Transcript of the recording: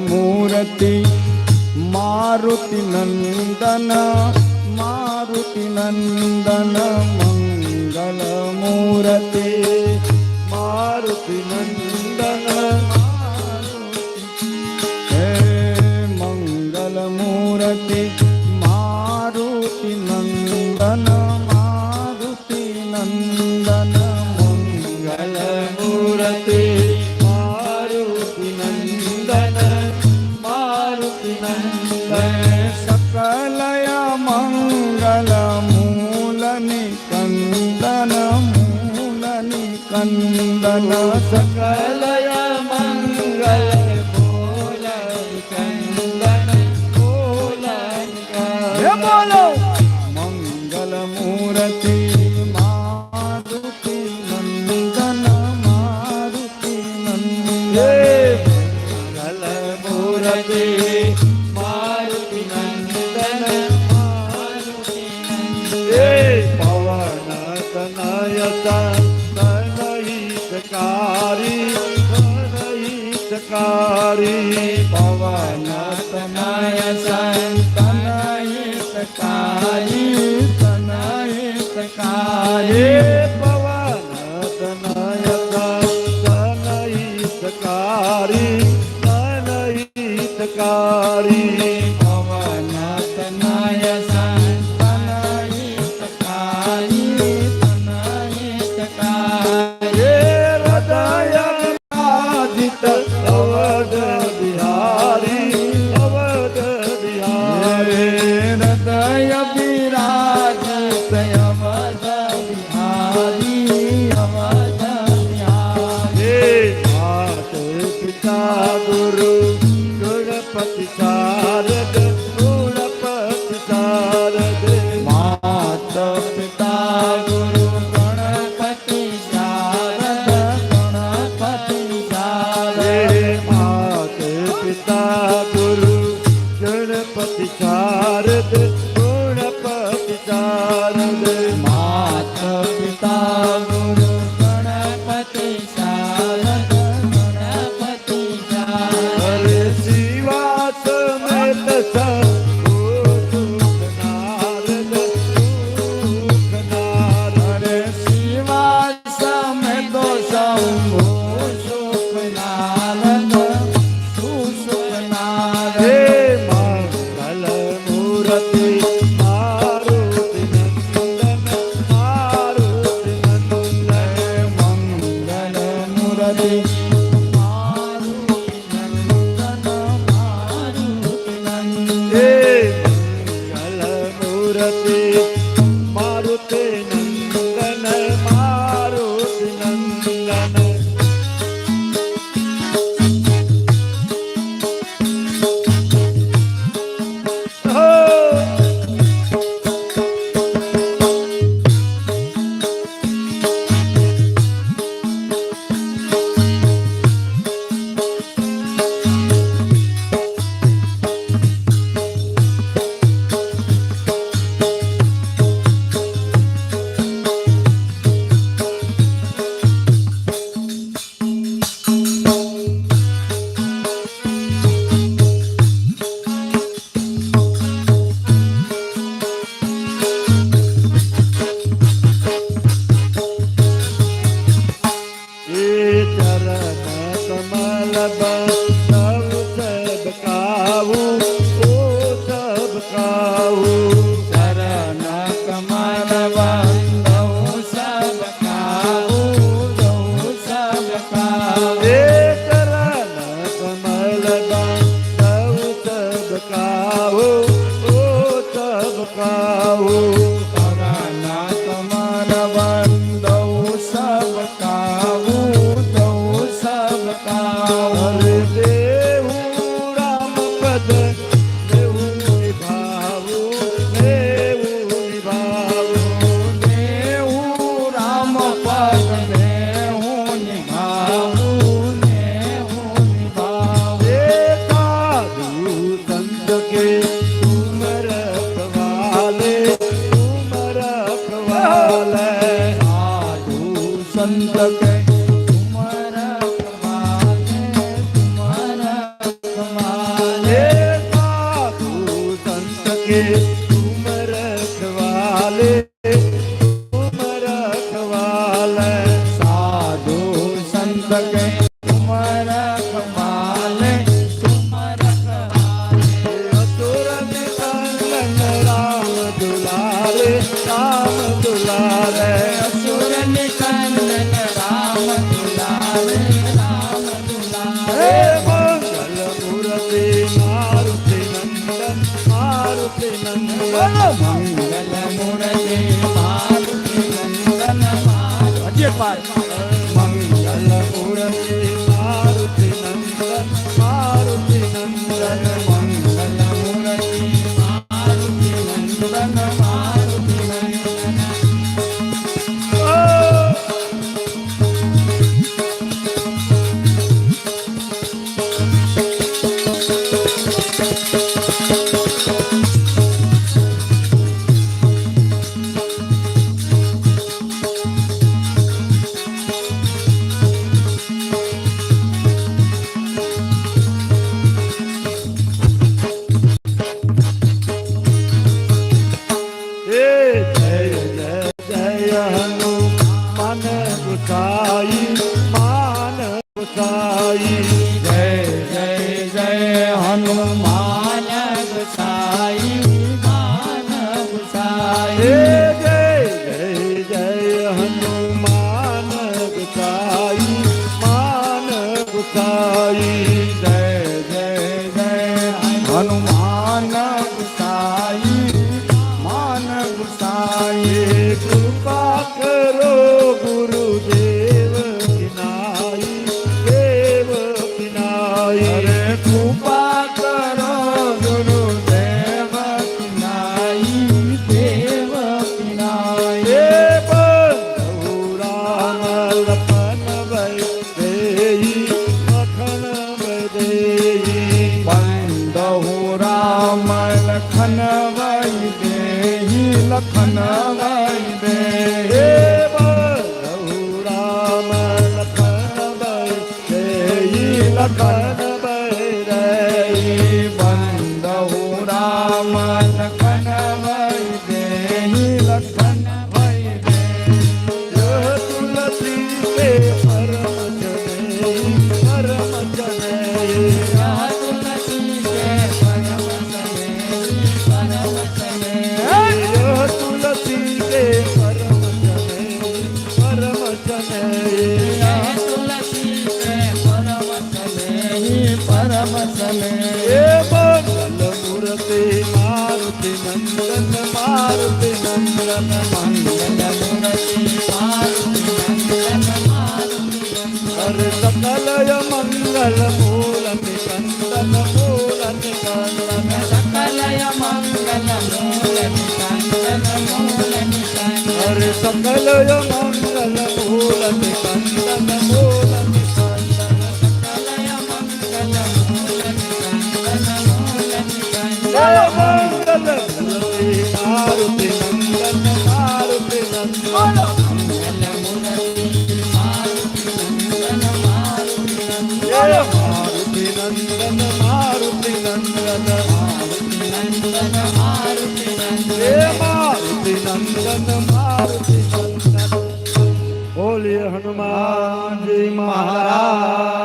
मूर्ति मारुति नंदन मारुति नंदन मंगल मूर्ति मारुति नंदन हे मंगल मूर्ति मारुति नंदन मारुति नंदन मंगल मूर्ति मारुति नंदन मारुति नंदन सकलय मंगल मूल निकंदन मूल निकंदन सकलय मंगल मूल निकंदन मूल निकंदन बोलो मंगल मूर्ति मारुति नंदन मारुति नंदन मंगल मूर्ति मारुति नंदन मारुति नंदन पवन तनय तनहितकारी तनहितकारी पवन तनय तनहितकारी तनहितकारी पवन तनय तनहितकारी तनहितकारी पवन तनय तनहितकारी तनहितकारी हृदय आदित अवध बिहारी अवध बिहारी हृदय विराजित अवध बिहारी अवध बिहारी माता पिता गुरु गणपति शारद गणपति शारद माता पिता गुरु गणपति शारद गणपति शारद माता पिता गुरु गणपति शारद गणपति शारद माता पिता गुरु गणपति शारद गणपति शारद शिवा समेत नारद शिवा समेत शंभो सुख नारद सुख नारद मंगल मूर्ति मारुति नंदन मारुति नंदन मंगल मूर्ति मारुति नंदन मारुति नंदन मंगल मूर्ति मारुति नंदन मारुति नंदन संत के तुम्हारा तुम रखवाले तुम रखवाले साधु संत के तुम रखवाले तुम रखवाले असुर निकंदन राम दुलारे राम दुलारे असुर निकंदन राम दुलारे राम दुलारे मंगल मूर्ति मारुति नंदन मारुति नंदन मंगल मूर्ति मारुति नंदन मारुति मंगल मूर्ति मारुति नंदन मारुति नंदन मंगल मूर्ति मारुति नंदन मारुति नंदन जय जय जय हनुमान गोसाई मान गोसाई जय जय जय हनुमान गोसाई मान गोसाई जय जय जय हनुमान गोसाई मान गोसाई जय जय जय हनुमान गोसाई मान गोसाई कृपा करो गुरुदेव किनाई देव किनाई अरे कृपा करो गुरुदेव किनाई देव किनाई बंधु राम लखन देई मखन देई बंदहु राम लखन वै देहि लखन वै देहि बंधु राम लखन देई लखन देई बंदहु राम लखन वै देहि लखन वै देहि तुलसी के परम जनेई तुलसी के परम जनेहि परम जनेहि तुलसी के परम जनेई तुलसी के परम जनेहि परम जनेहि मंगल मूर्ति मारुति नंदन मारुति नंदन मंगल मूर्ति मारुति नंदन मारुति नंदन हर सकल मंगल मूल निकंदन मूल निकंदन सकलय मंगल मूल निकंदन मूल निकंदन हर सकल मंगल मूल निकंदन मूल निकंदन सकलय मंगल मूल निकंदन मूल निकंदन मंगल मूर्ति मारुति नंदन मारुति नंदन मंगल मूर्ति मारुति नंदन मारुति नंदन मारुति नंदन मारुति नंदन मारुति नंदन मारुति नंदन मारुति नंदन मारुति नंदन बोलिए हनुमान जी महाराज